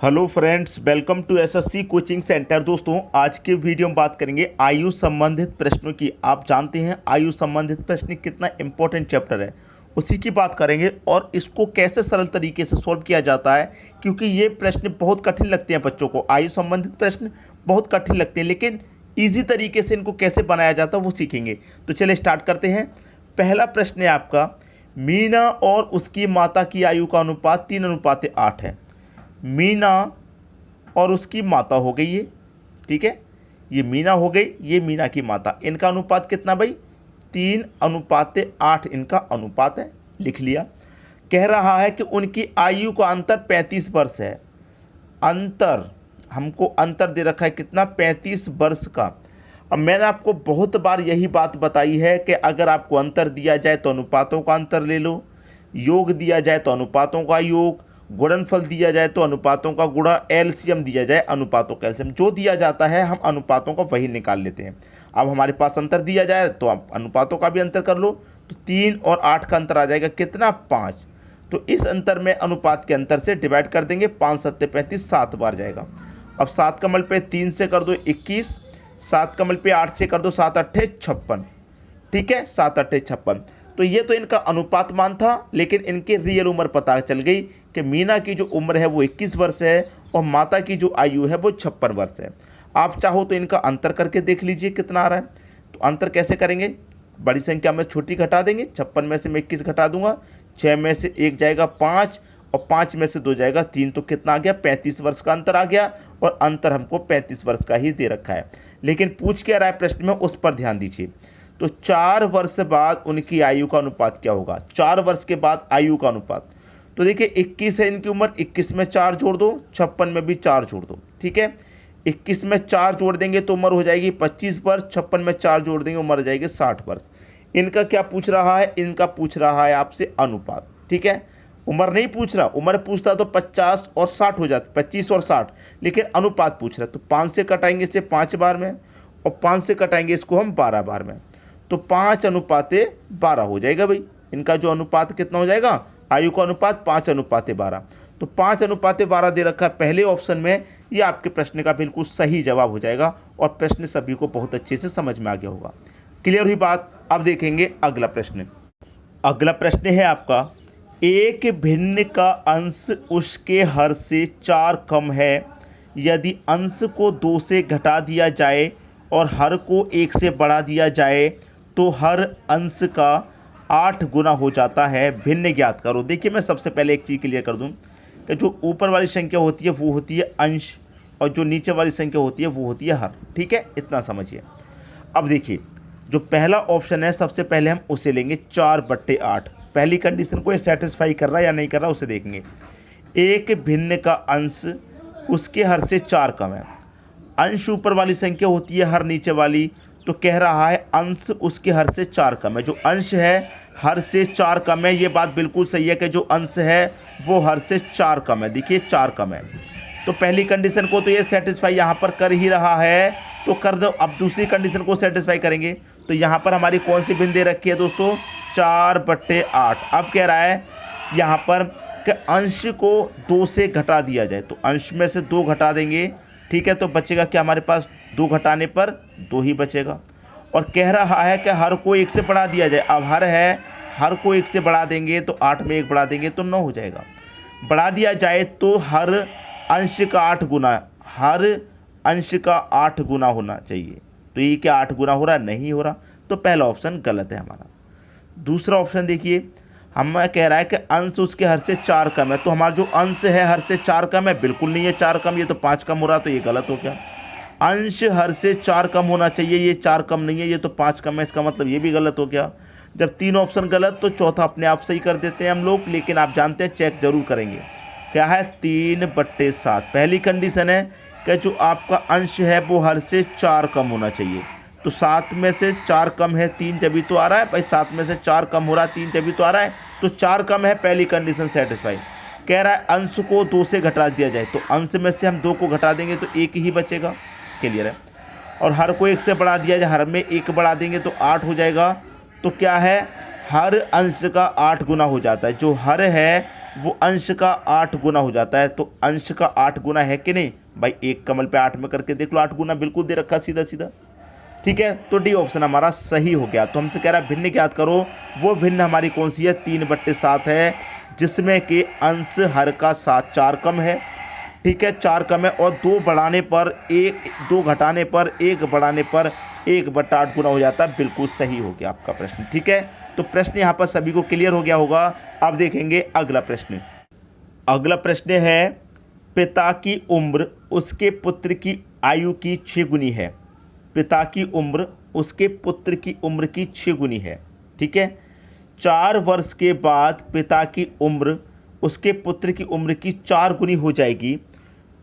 Hello friends, welcome to SSC coaching centre. दोस्तों, आज के वीडियो में बात करेंगे आयु संबंधित प्रश्नों की। आप जानते हैं आयु संबंधित प्रश्न कितना इंपॉर्टेंट चैप्टर है, उसी की बात करेंगे और इसको कैसे सरल तरीके से सॉल्व किया जाता है, क्योंकि ये प्रश्न बहुत कठिन लगते हैं बच्चों को। आयु संबंधित प्रश्न बहुत कठिन लगते हैं, लेकिन ईजी तरीके से इनको कैसे बनाया जाता है वो सीखेंगे। तो चलिए स्टार्ट करते हैं। पहला प्रश्न है आपका, मीना और उसकी माता की आयु का अनुपात 3:8 है। मीना और उसकी माता हो गई है, ठीक है, ये मीना हो गई, ये मीना की माता, इनका अनुपात कितना भाई? 3:8 इनका अनुपात है, लिख लिया। कह रहा है कि उनकी आयु का अंतर 35 वर्ष है। अंतर, हमको अंतर दे रखा है कितना? 35 वर्ष का। अब मैंने आपको बहुत बार यही बात बताई है कि अगर आपको अंतर दिया जाए तो अनुपातों का अंतर ले लो, योग दिया जाए तो अनुपातों का योग, गुणनफल दिया जाए तो अनुपातों का गुणा, एलसीएम दिया जाए अनुपातों का एलसीएम। जो दिया जाता है हम अनुपातों का वही निकाल लेते हैं। अब हमारे पास अंतर दिया जाए तो आप अनुपातों का भी अंतर कर लो, तो 3 और 8 का अंतर आ जाएगा कितना? 5। तो इस अंतर में अनुपात के अंतर से डिवाइड कर देंगे, 5 7 35, 7 बार जाएगा। अब 7 कमल पे 3 से कर दो 21, 7 कमल पे 8 से कर दो 7 8 56, ठीक है, 7 8 56। तो ये तो इनका अनुपात मान था, लेकिन इनकी रियल उम्र पता चल गई कि मीना की जो उम्र है वो 21 वर्ष है और माता की जो आयु है वो 56 वर्ष है। आप चाहो तो इनका अंतर करके देख लीजिए कितना आ रहा है। तो अंतर कैसे करेंगे? बड़ी संख्या में छोटी घटा देंगे, 56 में से मैं 21 घटा दूंगा, 6 में से 1 जाएगा 5 और 5 में से 2 जाएगा 3, तो कितना आ गया? 35 वर्ष का अंतर आ गया। और अंतर हमको 35 वर्ष का ही दे रखा है, लेकिन पूछ क्या रहा है प्रश्न में, उस पर ध्यान दीजिए। तो 4 वर्ष बाद उनकी आयु का अनुपात क्या होगा? 4 वर्ष के बाद आयु का अनुपात, तो देखिए 21 है इनकी उम्र, 21 में 4 जोड़ दो, 56 में भी 4 जोड़ दो, ठीक है। 21 में 4 जोड़ देंगे तो उम्र हो जाएगी 25 वर्ष, 56 में 4 जोड़ देंगे उम्र हो जाएगी 60 वर्ष। इनका क्या पूछ रहा है? इनका पूछ रहा है आपसे अनुपात, ठीक है। उम्र नहीं पूछ रहा, उम्र पूछता तो 50 और 60 हो जाता, 25 और 60, लेकिन अनुपात पूछ रहा है। तो 5 से कटाएंगे इसे 5 बार में और 5 से कटाएंगे इसको हम 12 बार में, तो 5:12 हो जाएगा भाई। इनका जो अनुपात कितना हो जाएगा? आयु का अनुपात 5:12। तो 5:12 दे रखा है पहले ऑप्शन में। ये आपके प्रश्न का बिल्कुल सही जवाब हो जाएगा और प्रश्न सभी को बहुत अच्छे से समझ में आ गया होगा। क्लियर हुई बात? अब देखेंगे अगला प्रश्न। अगला प्रश्न है आपका, एक भिन्न का अंश उसके हर से 4 कम है। यदि अंश को 2 से घटा दिया जाए और हर को 1 से बढ़ा दिया जाए तो हर अंश का 8 गुना हो जाता है। भिन्न ज्ञात करो। देखिए, मैं सबसे पहले एक चीज़ क्लियर कर दूं कि जो ऊपर वाली संख्या होती है वो होती है अंश और जो नीचे वाली संख्या होती है वो होती है हर, ठीक है, इतना समझिए। अब देखिए, जो पहला ऑप्शन है सबसे पहले हम उसे लेंगे, 4/8। पहली कंडीशन को ये सेटिस्फाई कर रहा है या नहीं कर रहा उसे देखेंगे। एक भिन्न का अंश उसके हर से 4 कम है। अंश ऊपर वाली संख्या होती है, हर नीचे वाली, तो कह रहा है अंश उसके हर से 4 कम है। जो अंश है हर से 4 कम है, ये बात बिल्कुल सही है कि जो अंश है वो हर से 4 कम है। देखिए 4 कम है, तो पहली कंडीशन को तो ये सेटिस्फाई यहाँ पर कर ही रहा है, तो कर दो। अब दूसरी कंडीशन को सेटिस्फाई करेंगे, तो यहाँ पर हमारी कौन सी भिन्न दे रखी है दोस्तों? 4/8। अब कह रहा है यहाँ पर कि अंश को 2 से घटा दिया जाए, तो अंश में से 2 घटा देंगे, ठीक है, तो बचेगा क्या हमारे पास? 2 घटाने पर 2 ही बचेगा। और कह रहा है कि हर को 1 से बढ़ा दिया जाए। अब हर है, हर को 1 से बढ़ा देंगे तो 8 में 1 बढ़ा देंगे तो 9 हो जाएगा। बढ़ा दिया जाए तो हर अंश का 8 गुना, हर अंश का 8 गुना होना चाहिए। तो ये क्या 8 गुना हो रहा है? नहीं हो रहा, तो पहला ऑप्शन गलत है हमारा। दूसरा ऑप्शन देखिए, हमें कह रहा है कि अंश उसके हर से 4 कम है, तो हमारा जो अंश है हर से 4 कम है, बिल्कुल नहीं है 4 कम, ये तो 5 कम हो रहा, तो ये गलत हो गया। अंश हर से 4 कम होना चाहिए, ये 4 कम नहीं है, ये तो 5 कम है, इसका मतलब ये भी गलत हो गया। जब 3 ऑप्शन गलत तो चौथा अपने आप सही कर देते हैं हम लोग, लेकिन आप जानते हैं चेक जरूर करेंगे। क्या है? 3/7 पहली कंडीशन है कि जो आपका अंश है वो हर से 4 कम होना चाहिए। तो 7 में से 4 कम है 3 जब भी तो आ रहा है भाई, 7 में से 4 कम हो रहा है 3 जब भी तो आ रहा है, तो 4 कम है, पहली कंडीशन सेटिस्फाई। कह रहा है अंश को 2 से घटा दिया जाए, तो अंश में से हम 2 को घटा देंगे तो 1 ही बचेगा। क्लियर है? और हर को 1 से बढ़ा दिया जाए, हर में 1 बढ़ा देंगे तो 8 हो जाएगा। तो क्या है? हर अंश का 8 गुना हो जाता है। जो हर है वो अंश का 8 गुना हो जाता है। तो अंश का 8 गुना है कि नहीं भाई, एक कमल पे 8 में करके देख लो, 8 गुना बिल्कुल दे रखा सीधा सीधा। ठीक है, तो डी ऑप्शन हमारा सही हो गया। तो हमसे कह रहा है भिन्न ज्ञात करो, वो भिन्न हमारी कौन सी है, 3/7 है, जिसमें कि अंश हर का 4 कम है। ठीक है, 4 कम है और 2 बढ़ाने पर 1, 2 घटाने पर 1 बढ़ाने पर 1/8 गुना हो जाता है। बिल्कुल सही हो गया आपका प्रश्न। ठीक है, तो प्रश्न यहाँ पर सभी को क्लियर हो गया होगा। अब देखेंगे अगला प्रश्न। अगला प्रश्न है, पिता की उम्र उसके पुत्र की आयु की 6 गुनी है। पिता की उम्र उसके पुत्र की उम्र की 6 गुनी है। ठीक है, 4 वर्ष के बाद पिता की उम्र उसके पुत्र की उम्र की 4 गुनी हो जाएगी।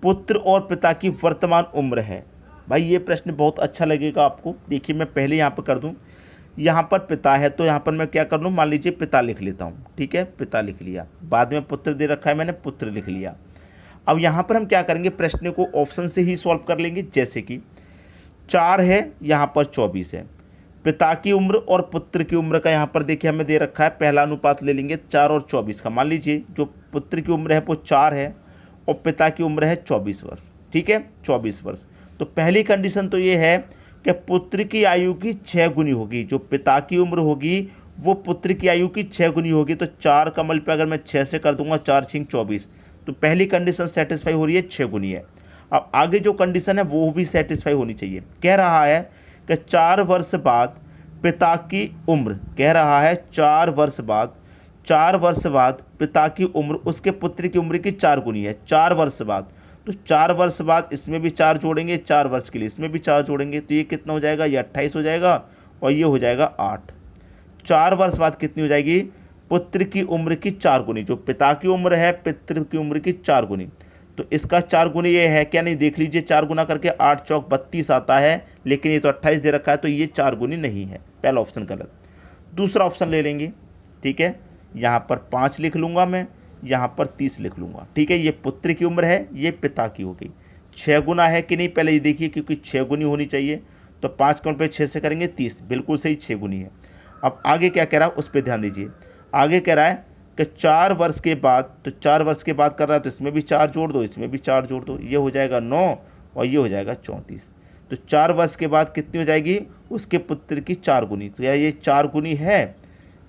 पुत्र और पिता की वर्तमान उम्र है। भाई ये प्रश्न बहुत अच्छा लगेगा आपको। देखिए मैं पहले यहाँ पर कर दूँ, यहाँ पर पिता है तो यहाँ पर मैं क्या कर लूँ, मान लीजिए पिता लिख लेता हूँ। ठीक है, पिता लिख लिया, बाद में पुत्र दे रखा है मैंने, पुत्र लिख लिया। अब यहाँ पर हम क्या करेंगे, प्रश्न को ऑप्शन से ही सॉल्व कर लेंगे। जैसे कि 4 है, यहाँ पर 24 है। पिता की उम्र और पुत्र की उम्र का यहाँ पर देखिए हमें दे रखा है, पहला अनुपात ले लेंगे 4 और 24 का। मान लीजिए जो पुत्र की उम्र है वो 4 है और पिता की उम्र है 24 वर्ष। ठीक है, 24 वर्ष। तो पहली कंडीशन तो ये है कि पुत्र की आयु की 6 गुनी होगी। जो पिता की उम्र होगी वो पुत्र की आयु की 6 गुनी होगी। तो 4 कमल पे अगर मैं 6 से कर दूंगा, 4 6 24, तो पहली कंडीशन सेटिस्फाई हो रही है, 6 गुनी है। अब आगे जो कंडीशन है वो भी सेटिस्फाई होनी चाहिए। कह रहा है कि 4 वर्ष बाद पिता की उम्र, कह रहा है 4 वर्ष बाद पिता की उम्र उसके पुत्र की उम्र की 4 गुनी है। 4 वर्ष बाद, तो 4 वर्ष बाद इसमें भी 4 जोड़ेंगे, 4 वर्ष के लिए इसमें भी 4 जोड़ेंगे, तो ये कितना हो जाएगा, ये 28 हो जाएगा और ये हो जाएगा 8। 4 वर्ष बाद कितनी हो जाएगी, पुत्र की उम्र की 4 गुनी। जो पिता की उम्र है पितृ की उम्र की 4 गुनी। तो इसका 4 गुनी ये है क्या, नहीं देख लीजिए, 4 गुना करके 8 चौक 32 आता है, लेकिन ये तो 28 दे रखा है, तो ये 4 गुनी नहीं है। पहला ऑप्शन गलत। दूसरा ऑप्शन ले लेंगे। ठीक है, यहाँ पर 5 लिख लूँगा मैं, यहाँ पर 30 लिख लूँगा। ठीक है, ये पुत्र की उम्र है, ये पिता की हो गई। 6 गुना है कि नहीं पहले ये देखिए, क्योंकि 6 गुनी होनी चाहिए। तो 5 काउंट पे 6 से करेंगे 30, बिल्कुल सही 6 गुनी है। अब आगे क्या कह रहा है उस पर ध्यान दीजिए। आगे कह रहा है कि 4 वर्ष के बाद, तो 4 वर्ष के बाद कर रहा है तो इसमें भी 4 जोड़ दो, इसमें भी 4 जोड़ दो, ये हो जाएगा 9 और ये हो जाएगा 34। तो 4 वर्ष के बाद कितनी हो जाएगी, उसके पुत्र की 4 गुनी। तो यार ये 4 गुनी है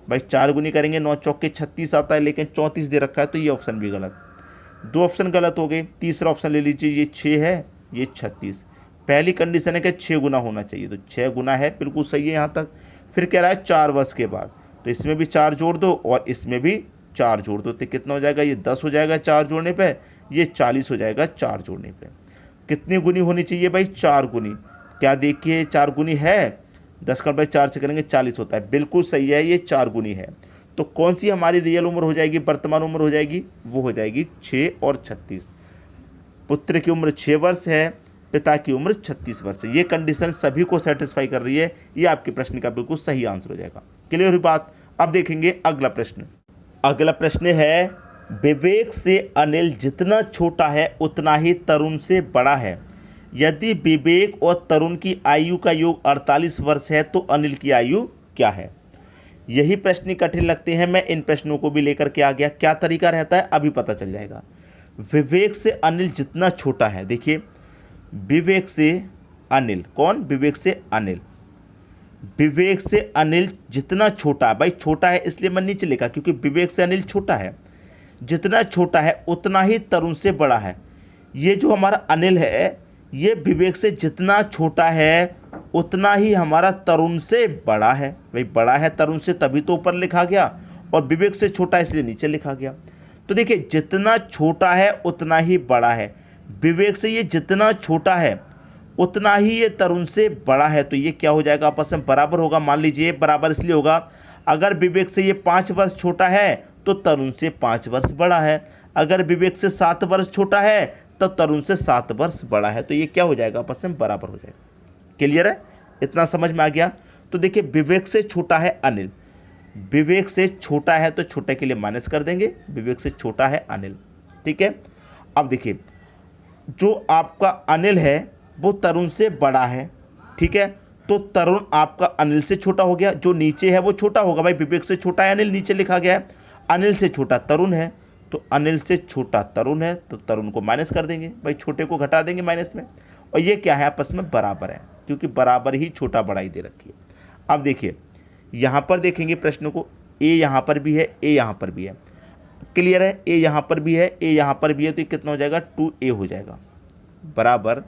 भाई, 4 गुनी करेंगे 9 चौक के 36 आता है, लेकिन 34 दे रखा है, तो ये ऑप्शन भी गलत। 2 ऑप्शन गलत हो गए। तीसरा ऑप्शन ले लीजिए, ये 6 है, ये 36। पहली कंडीशन है कि 6 गुना होना चाहिए, तो 6 गुना है, बिल्कुल सही है यहाँ तक। फिर कह रहा है 4 वर्ष के बाद, तो इसमें भी 4 जोड़ दो और इसमें भी 4 जोड़ दो, तो कितना हो जाएगा, ये 10 हो जाएगा 4 जोड़ने पे, ये 40 हो जाएगा 4 जोड़ने पे। कितनी गुनी होनी चाहिए भाई, 4 गुनी। क्या देखिए 4 गुनी है, 10 का 4 से करेंगे 40 होता है, बिल्कुल सही है, ये 4 गुनी है। तो कौन सी हमारी रियल उम्र हो जाएगी, वर्तमान उम्र हो जाएगी, वो हो जाएगी 6 और 36। पुत्र की उम्र 6 वर्ष है, पिता की उम्र 36 वर्ष है। ये कंडीशन सभी को सेटिस्फाई कर रही है, ये आपके प्रश्न का बिल्कुल सही आंसर हो जाएगा। क्लियर हुई बात। अब देखेंगे अगला प्रश्न। अगला प्रश्न है, विवेक से अनिल जितना छोटा है उतना ही तरुण से बड़ा है। यदि विवेक और तरुण की आयु का योग 48 वर्ष है तो अनिल की आयु क्या है। यही प्रश्न कठिन लगते हैं, मैं इन प्रश्नों को भी लेकर के आ गया। क्या तरीका रहता है अभी पता चल जाएगा। विवेक से अनिल जितना छोटा है, देखिए विवेक से अनिल, कौन, विवेक से अनिल, विवेक से अनिल जितना छोटा है, भाई छोटा है इसलिए मैं नीचे लिखा क्योंकि विवेक से अनिल छोटा है। जितना छोटा है उतना ही तरुण से बड़ा है। ये जो हमारा अनिल है ये विवेक से जितना छोटा है उतना ही हमारा तरुण से बड़ा है। भाई बड़ा है तरुण से तभी तो ऊपर लिखा गया, और विवेक से छोटा इसलिए नीचे लिखा गया। तो देखिए जितना छोटा है उतना ही बड़ा है, विवेक से ये जितना छोटा है उतना ही ये तरुण से बड़ा है। तो ये क्या हो जाएगा, आपस में बराबर होगा। मान लीजिए बराबर इसलिए होगा, अगर विवेक से ये 5 वर्ष छोटा है तो तरुण से 5 वर्ष बड़ा है, अगर विवेक से 7 वर्ष छोटा है तो तरुण से 7 वर्ष बड़ा है। तो ये क्या हो जाएगा, आपस में बराबर हो जाएगा। क्लियर है, इतना समझ में आ गया। तो देखिए विवेक से छोटा है अनिल, विवेक से छोटा है तो छोटे के लिए माइनस कर देंगे, विवेक से छोटा है अनिल। ठीक है, अब देखिए जो आपका अनिल है वो तरुण से बड़ा है। ठीक है, तो तरुण आपका अनिल से छोटा हो गया, जो नीचे है वो छोटा होगा। भाई विवेक से छोटा है अनिल, नीचे लिखा गया है, अनिल से छोटा तरुण है, तो अनिल से छोटा तरुण है, तो तरुण को माइनस कर देंगे, भाई छोटे को घटा देंगे माइनस में। और ये क्या है, आपस में बराबर है, क्योंकि बराबर ही छोटा बड़ा ही दे रखी है। अब देखिए यहाँ पर देखेंगे प्रश्न को, ए यहाँ पर भी है, ए यहाँ पर भी है, क्लियर है, ए यहाँ पर भी है, ए यहाँ पर भी है, तो ये कितना हो जाएगा 2a हो जाएगा, बराबर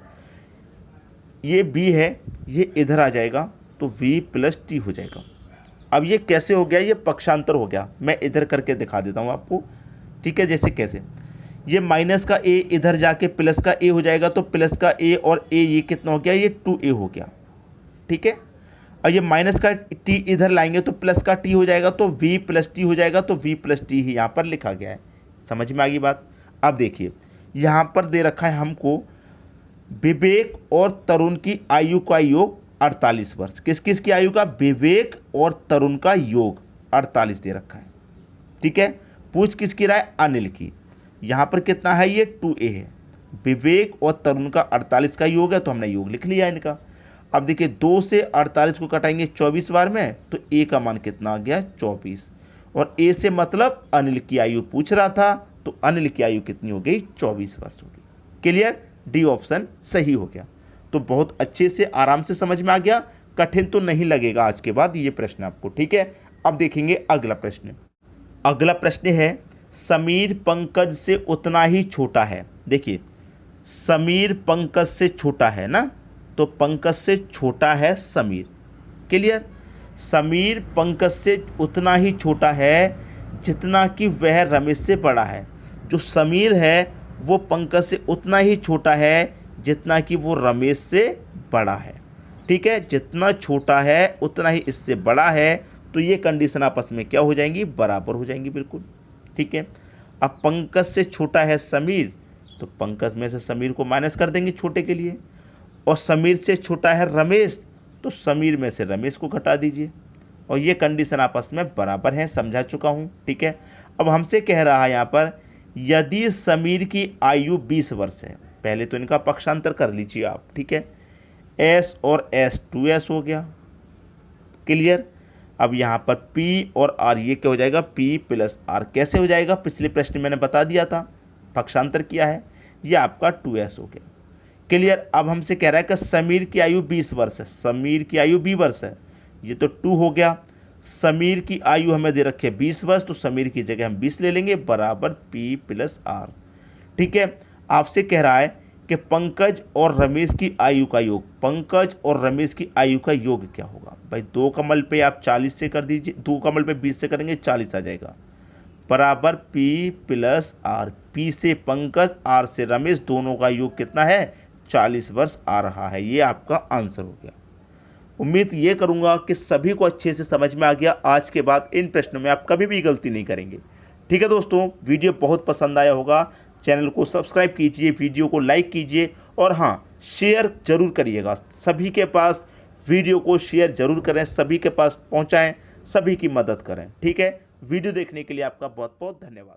ये b है, ये इधर आ जाएगा तो v + t हो जाएगा। अब ये कैसे हो गया, ये पक्षांतर हो गया, मैं इधर करके दिखा देता हूँ आपको, ठीक है। जैसे कैसे, ये माइनस का a इधर जाके प्लस का a हो जाएगा, तो प्लस का a और a ये कितना हो गया, ये 2a हो गया, ठीक है। और ये माइनस का t इधर लाएंगे तो प्लस का t हो जाएगा, तो v + t हो जाएगा, तो v + t ही यहाँ पर लिखा गया है। समझ में आ गई बात। अब देखिए यहाँ पर दे रखा है हमको विवेक और तरुण की आयु का योग 48 वर्ष। किस किस की आयु का, विवेक और तरुण का योग 48 दे रखा है, ठीक है। पूछ किसकी रहा है, अनिल की। यहाँ पर कितना है, ये 2a है, विवेक और तरुण का 48 का योग है, तो हमने योग लिख लिया इनका। अब देखिए 2 से 48 को कटाएंगे 24 बार में, तो a का मान कितना आ गया, 24। और a से मतलब अनिल की आयु पूछ रहा था, तो अनिल की आयु कितनी हो गई, 24 वर्ष हो गई। क्लियर, डी ऑप्शन सही हो गया। तो बहुत अच्छे से आराम से समझ में आ गया, कठिन तो नहीं लगेगा आज के बाद ये प्रश्न आपको, ठीक है। अब देखेंगे अगला प्रश्न। अगला प्रश्न है समीर पंकज से उतना ही छोटा है। देखिए समीर पंकज से छोटा है ना, तो पंकज से छोटा है समीर, क्लियर। समीर पंकज से उतना ही छोटा है जितना कि वह रमेश से बड़ा है। जो समीर है वो पंकज से उतना ही छोटा है जितना कि वो रमेश से बड़ा है, ठीक है। जितना छोटा है उतना ही इससे बड़ा है, तो ये कंडीशन आपस में क्या हो जाएंगी, बराबर हो जाएंगी, बिल्कुल, ठीक है। अब पंकज से छोटा है समीर, तो पंकज में से समीर को माइनस कर देंगे छोटे के लिए। और समीर से छोटा है रमेश, तो समीर में से रमेश को घटा दीजिए, और ये कंडीशन आपस में बराबर है, समझा चुका हूँ, ठीक है। अब हमसे कह रहा है यहाँ पर यदि समीर की आयु 20 वर्ष है, पहले तो इनका पक्षांतर कर लीजिए आप, ठीक है। s और s 2s हो गया, क्लियर। अब यहाँ पर p और r ये क्या हो जाएगा, p + r कैसे हो जाएगा, पिछले प्रश्न मैंने बता दिया था, पक्षांतर किया है, ये आपका 2s हो गया, क्लियर। अब हमसे कह रहा है कि समीर की आयु 20 वर्ष है, समीर की आयु 20 वर्ष है, ये तो 2 हो गया। समीर की आयु हमें दे रखी है 20 वर्ष, तो समीर की जगह हम 20 ले लेंगे, बराबर p + r, ठीक है। आपसे कह रहा है कि पंकज और रमेश की आयु का योग, पंकज और रमेश की आयु का योग क्या होगा। भाई 2 कमल पे आप 40 से कर दीजिए, 2 कमल पे 20 से करेंगे 40 आ जाएगा, बराबर p + r। p से पंकज, r से रमेश, दोनों का योग कितना है, 40 वर्ष आ रहा है। ये आपका आंसर हो गया। उम्मीद ये करूंगा कि सभी को अच्छे से समझ में आ गया। आज के बाद इन प्रश्नों में आप कभी भी गलती नहीं करेंगे, ठीक है दोस्तों। वीडियो बहुत पसंद आया होगा, चैनल को सब्सक्राइब कीजिए, वीडियो को लाइक कीजिए, और हाँ शेयर जरूर करिएगा, सभी के पास वीडियो को शेयर जरूर करें, सभी के पास पहुँचाएँ, सभी की मदद करें, ठीक है। वीडियो देखने के लिए आपका बहुत बहुत धन्यवाद।